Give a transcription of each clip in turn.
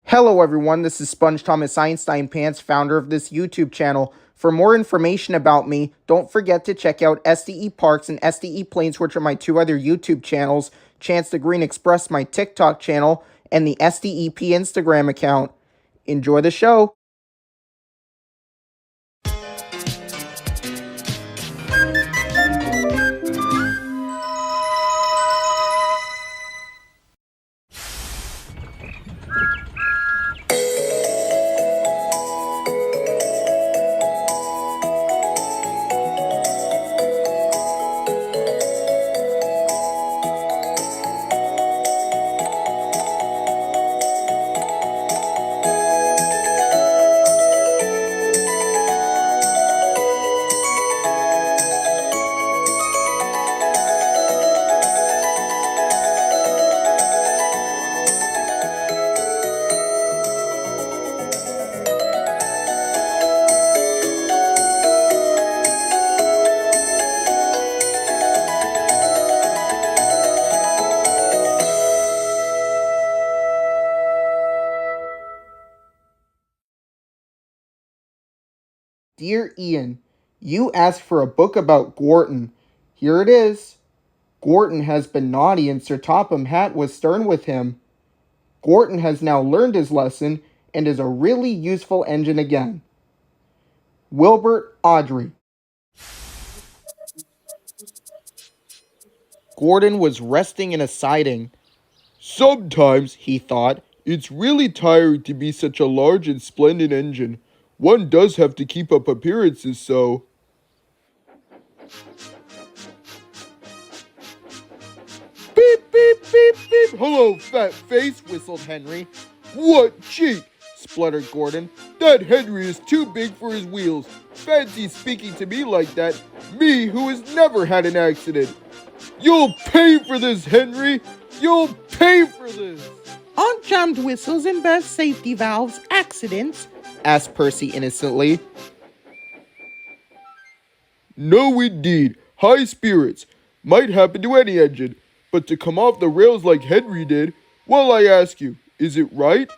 Hello everyone, this is Sponge Thomas Einstein Pants, founder of this YouTube channel. For more information about me, don't forget to check out SDE Parks and SDE Planes, which are my two other YouTube channels, Chance the Green Express, my TikTok channel, and the SDEP Instagram account. Enjoy the show! Dear Ian, you asked for a book about Gorton. Here it is. Gorton has been naughty and Sir Topham Hatt was stern with him. Gorton has now learned his lesson and is a really useful engine again. Wilbert Audrey. Gordon was resting in a siding. Sometimes, he thought, it's really tiring to be such a large and splendid engine. One does have to keep up appearances, so... Beep, beep, beep, beep. Hello, fat face, whistled Henry. What cheek, spluttered Gordon. That Henry is too big for his wheels. Fancy speaking to me like that, me who has never had an accident. You'll pay for this, Henry. You'll pay for this. Aren't jammed whistles and burst safety valves accidents? Asked Percy innocently. No, indeed. High spirits. Might happen to any engine. But to come off the rails like Henry did, well, I ask you, is it right?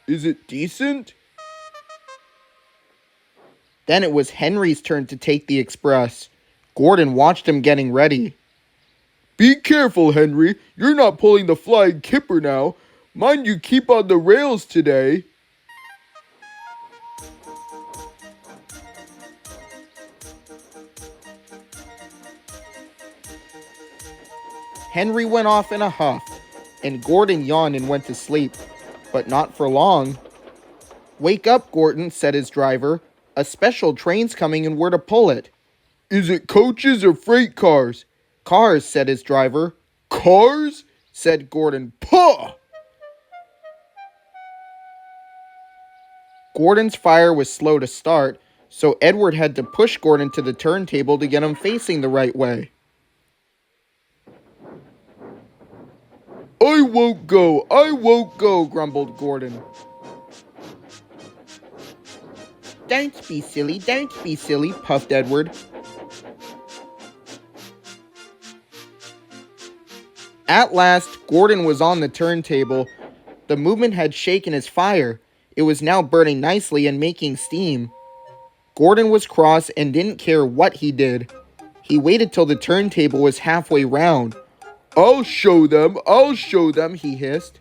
Is it decent? Then it was Henry's turn to take the express. Gordon watched him getting ready. Be careful, Henry. You're not pulling the flying kipper now. Mind you keep on the rails today. Henry went off in a huff, and Gordon yawned and went to sleep, but not for long. Wake up, Gordon, said his driver. A special train's coming and we're to pull it. Is it coaches or freight cars? Cars, said his driver. Cars? Said Gordon. Puh! Gordon's fire was slow to start, so Edward had to push Gordon to the turntable to get him facing the right way. I won't go, grumbled Gordon. Don't be silly, puffed Edward. At last, Gordon was on the turntable. The movement had shaken his fire. It was now burning nicely and making steam. Gordon was cross and didn't care what he did. He waited till the turntable was halfway round. I'll show them, he hissed.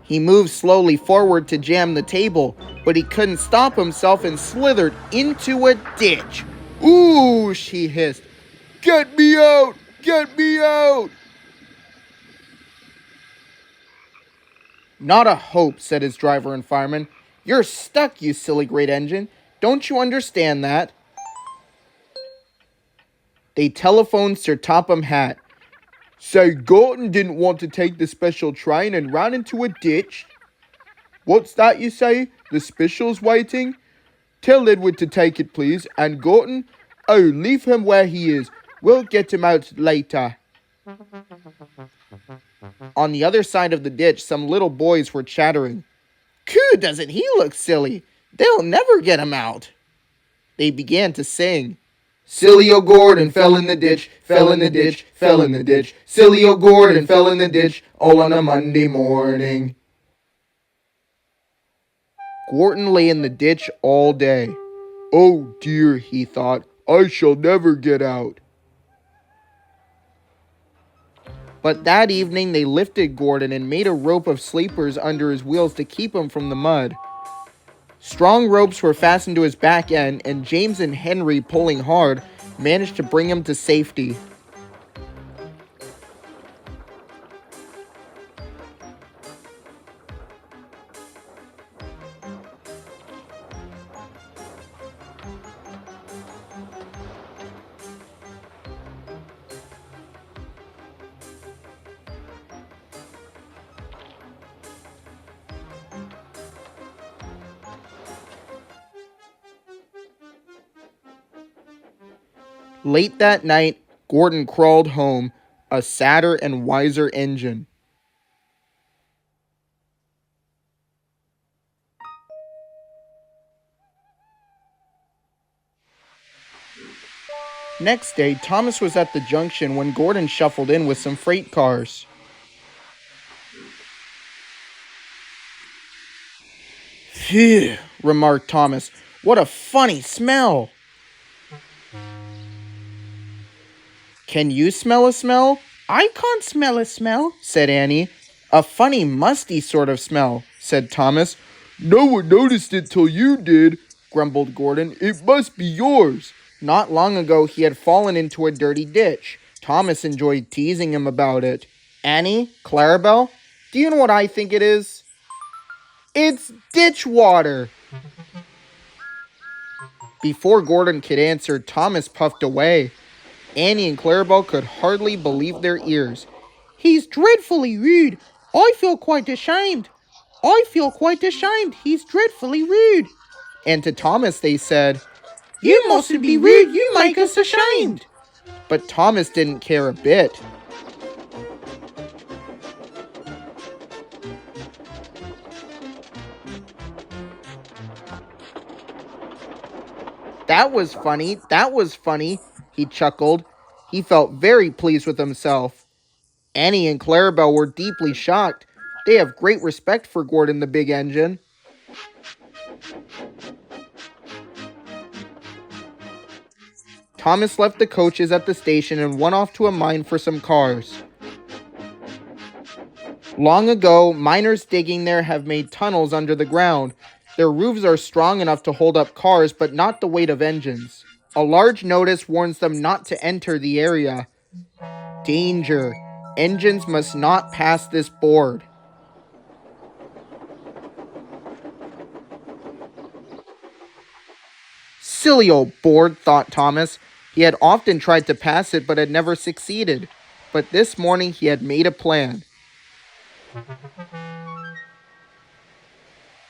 He moved slowly forward to jam the table, but he couldn't stop himself and slithered into a ditch. Oosh, he hissed. Get me out! Get me out! Not a hope, said his driver and fireman. You're stuck, you silly great engine. Don't you understand that? They telephoned Sir Topham Hatt. Say, Gorton didn't want to take the special train and ran into a ditch. What's that you say? The special's waiting? Tell Edward to take it, please. And Gorton? Oh, leave him where he is. We'll get him out later. On the other side of the ditch, some little boys were chattering. Coo, doesn't he look silly? They'll never get him out. They began to sing. Silly old Gordon fell in the ditch, fell in the ditch, fell in the ditch. Silly old Gordon fell in the ditch, all on a Monday morning. Gordon lay in the ditch all day. Oh dear, he thought, I shall never get out. But that evening they lifted Gordon and made a rope of sleepers under his wheels to keep him from the mud. Strong ropes were fastened to his back end, and James and Henry, pulling hard, managed to bring him to safety. Late that night, Gordon crawled home, a sadder and wiser engine. Next day, Thomas was at the junction when Gordon shuffled in with some freight cars. Phew, remarked Thomas. What a funny smell. Can you smell a smell? I can't smell a smell, said Annie. A funny, musty sort of smell, said Thomas. No one noticed it till you did, grumbled Gordon. It must be yours. Not long ago he had fallen into a dirty ditch. Thomas enjoyed teasing him about it. Annie, Clarabelle, do you know what I think it is? It's ditch water. Before Gordon could answer, Thomas puffed away. Annie and Clarabelle could hardly believe their ears. He's dreadfully rude. I feel quite ashamed. I feel quite ashamed. He's dreadfully rude. And to Thomas they said, You mustn't be rude. You make us ashamed. But Thomas didn't care a bit. That was funny, he chuckled. He felt very pleased with himself. Annie and Clarabelle were deeply shocked. They have great respect for Gordon the Big Engine. Thomas left the coaches at the station and went off to a mine for some cars. Long ago, miners digging there have made tunnels under the ground. Their roofs are strong enough to hold up cars, but not the weight of engines. A large notice warns them not to enter the area. Danger. Engines must not pass this board. Silly old board, thought Thomas. He had often tried to pass it, but had never succeeded. But this morning he had made a plan.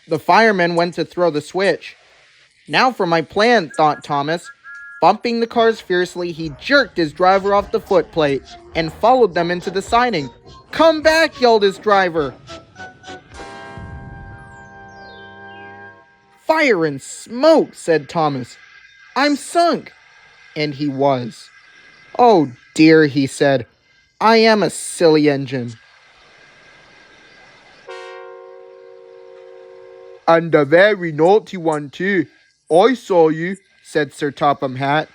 The fireman went to throw the switch. Now for my plan, thought Thomas. Bumping the cars fiercely, he jerked his driver off the footplate and followed them into the siding. Come back, yelled his driver. Fire and smoke, said Thomas. I'm sunk. And he was. Oh dear, he said. I am a silly engine. And a very naughty one too. I saw you, said Sir Topham Hatt.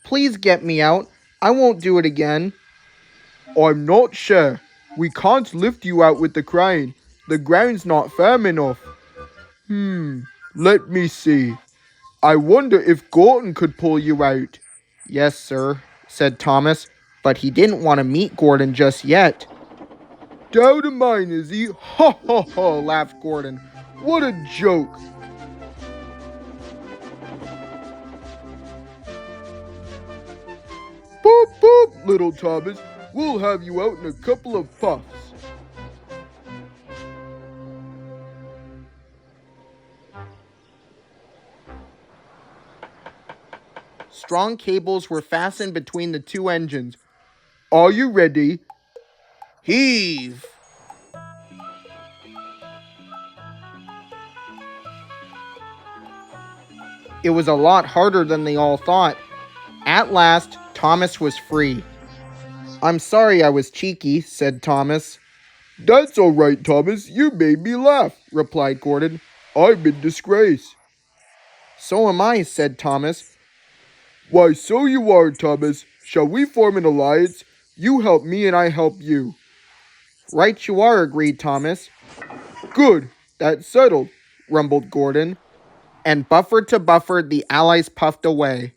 Please get me out. I won't do it again. I'm not sure. We can't lift you out with the crane. The ground's not firm enough. Let me see. I wonder if Gordon could pull you out. Yes, sir, said Thomas, but he didn't want to meet Gordon just yet. Down the mine, is he? Ha ha ha, laughed Gordon. What a joke. Boop boop, little Thomas. We'll have you out in a couple of puffs. Strong cables were fastened between the two engines. Are you ready? Heave! It was a lot harder than they all thought. At last, Thomas was free. "I'm sorry I was cheeky," said Thomas. "That's all right, Thomas. You made me laugh," replied Gordon. "I'm in disgrace." "So am I," said Thomas. "Why, so you are, Thomas. Shall we form an alliance? You help me and I help you." "Right you are," agreed Thomas. "Good. That's settled," rumbled Gordon. And buffer to buffer, the allies puffed away.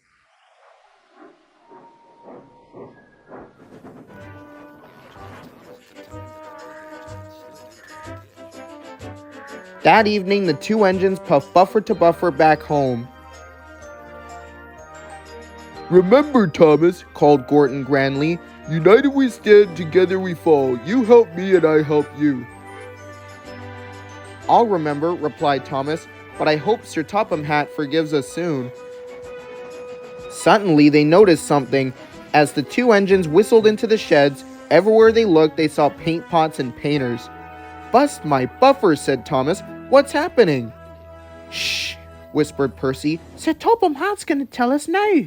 That evening, the two engines puffed buffer to buffer back home. "Remember, Thomas," called Gordon grandly, "united we stand, together we fall. You help me and I help you." "I'll remember," replied Thomas, "but I hope Sir Topham Hatt forgives us soon." Suddenly, they noticed something. As the two engines whistled into the sheds, everywhere they looked, they saw paint pots and painters. "Bust my buffer," said Thomas. "What's happening?" "Shh," whispered Percy. "Sir Topham Hatt's gonna tell us now."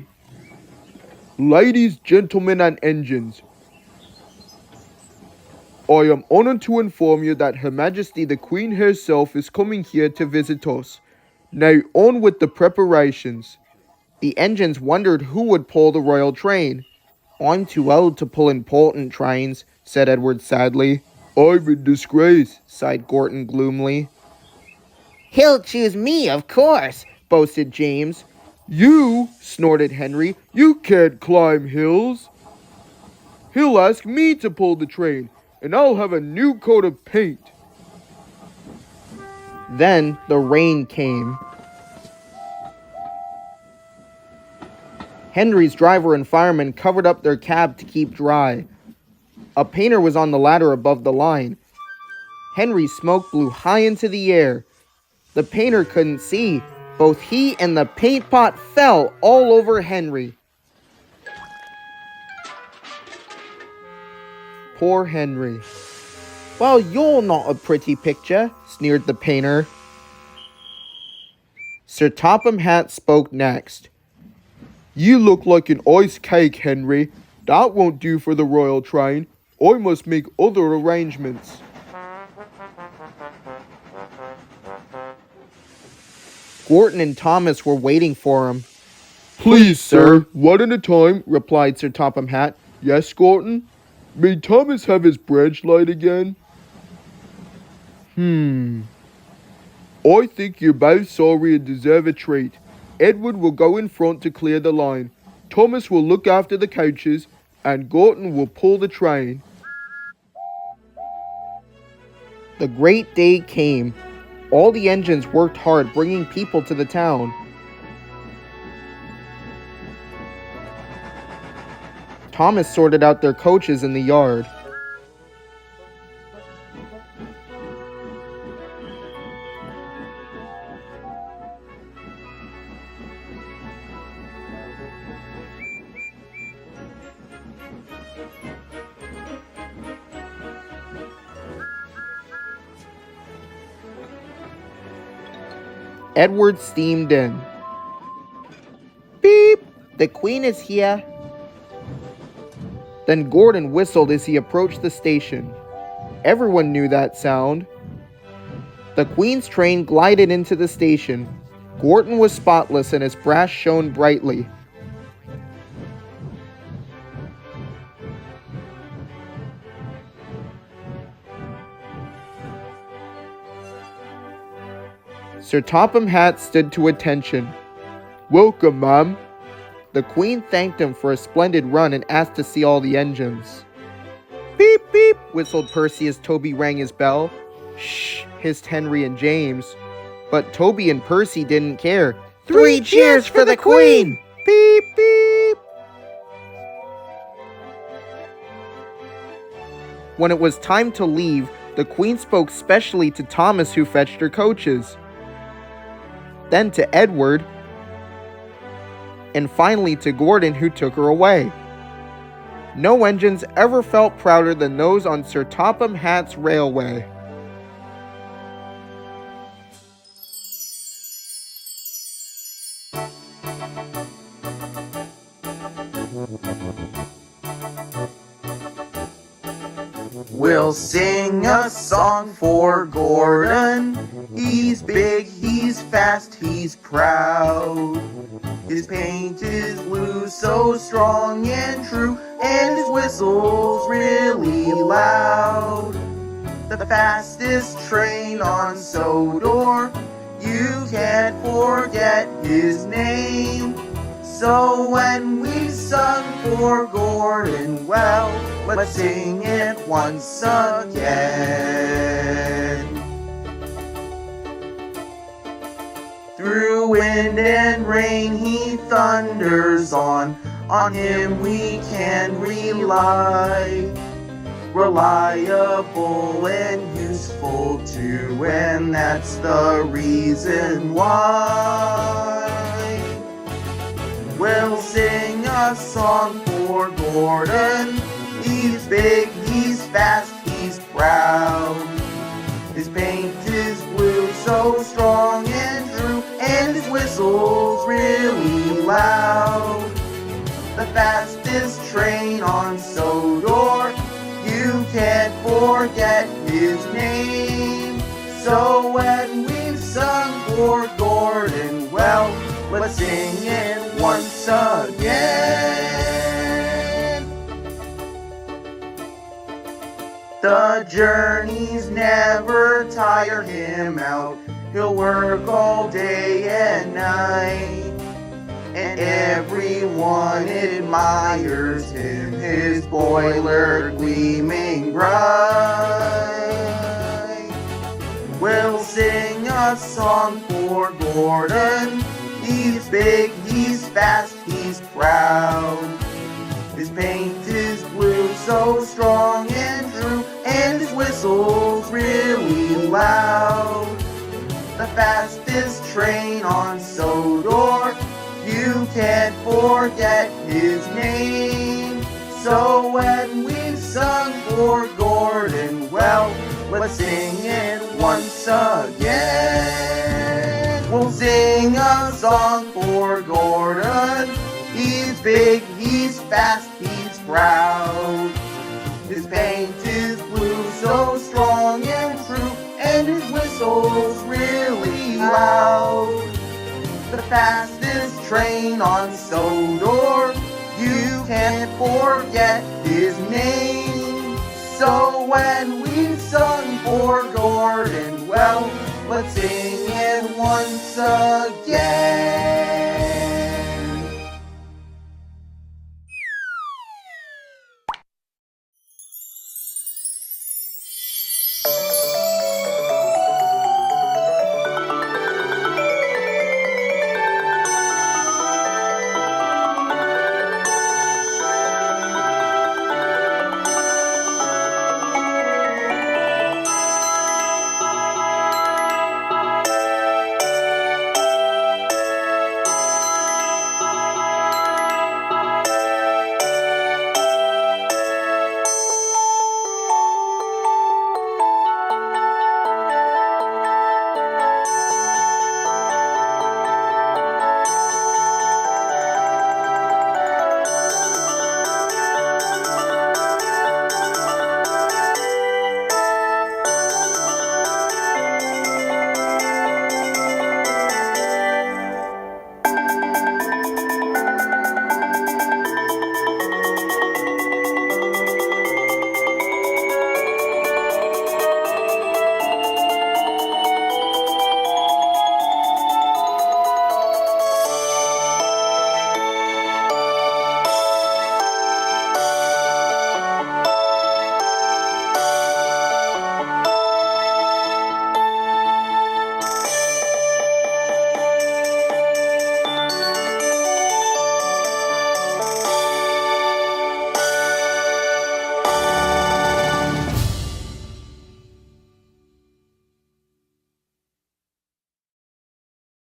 "Ladies, gentlemen, and engines, I am honored to inform you that Her Majesty the Queen herself is coming here to visit us. Now on with the preparations." The engines wondered who would pull the royal train. "I'm too old to pull important trains," said Edward sadly. "I'm in disgrace," sighed Gordon gloomily. "He'll choose me, of course," boasted James. "You," snorted Henry, "you can't climb hills." "He'll ask me to pull the train, and I'll have a new coat of paint." Then the rain came. Henry's driver and fireman covered up their cab to keep dry. A painter was on the ladder above the line. Henry's smoke blew high into the air. The painter couldn't see. Both he and the paint pot fell all over Henry. Poor Henry. "Well, you're not a pretty picture," sneered the painter. Sir Topham Hatt spoke next. "You look like an ice cake, Henry. That won't do for the royal train. I must make other arrangements." Gordon and Thomas were waiting for him. "Please, sir, one at a time," replied Sir Topham Hatt. "Yes, Gordon? May Thomas have his branch light again?" "I think you're both sorry and deserve a treat. Edward will go in front to clear the line. Thomas will look after the coaches, and Gordon will pull the train." The great day came. All the engines worked hard bringing people to the town. Thomas sorted out their coaches in the yard. Edward steamed in. "Beep! The Queen is here." Then Gordon whistled as he approached the station. Everyone knew that sound. The Queen's train glided into the station. Gordon was spotless and his brass shone brightly. Sir Topham Hatt stood to attention. "Welcome, ma'am." The Queen thanked him for a splendid run and asked to see all the engines. "Beep, beep," whistled Percy as Toby rang his bell. "Shh," hissed Henry and James. But Toby and Percy didn't care. "3 cheers for the Queen!" Beep, beep. When it was time to leave, the Queen spoke specially to Thomas, who fetched her coaches. Then to Edward, and finally to Gordon, who took her away. No engines ever felt prouder than those on Sir Topham Hatt's railway. We'll sing a song for Gordon. He's big, he's fast, he's proud. His paint is blue, so strong and true, and his whistle's really loud. The fastest train on Sodor, you can't forget his name. So when we sung for Gordon, well, let's sing it once again. Through wind and rain he thunders on him we can rely. Reliable and useful too, and that's the reason why. We'll sing a song for Gordon. He's big, he's fast, he's proud. His paint is blue, so strong and true, and his whistle's really loud. The fastest train on Sodor, you can't forget his name. So when we've sung for Gordon, well, let's sing it once again. The journeys never tire him out. He'll work all day and night, and everyone admires him, his boiler gleaming bright. We'll sing a song for Gordon. He's big, he's fast, he's proud. His paint is blue, so strong and true, and his whistle's really loud. The fastest train on Sodor, you can't forget his name. So when we've sung for Gordon, well, let's sing it once again. We'll sing a song for Gordon. He's big, he's fast, he's proud. His paint is blue, so strong and true, and his whistle's really loud. The fastest train on Sodor, you can't forget his name. So when we've sung for Gordon, well, let's sing it once again.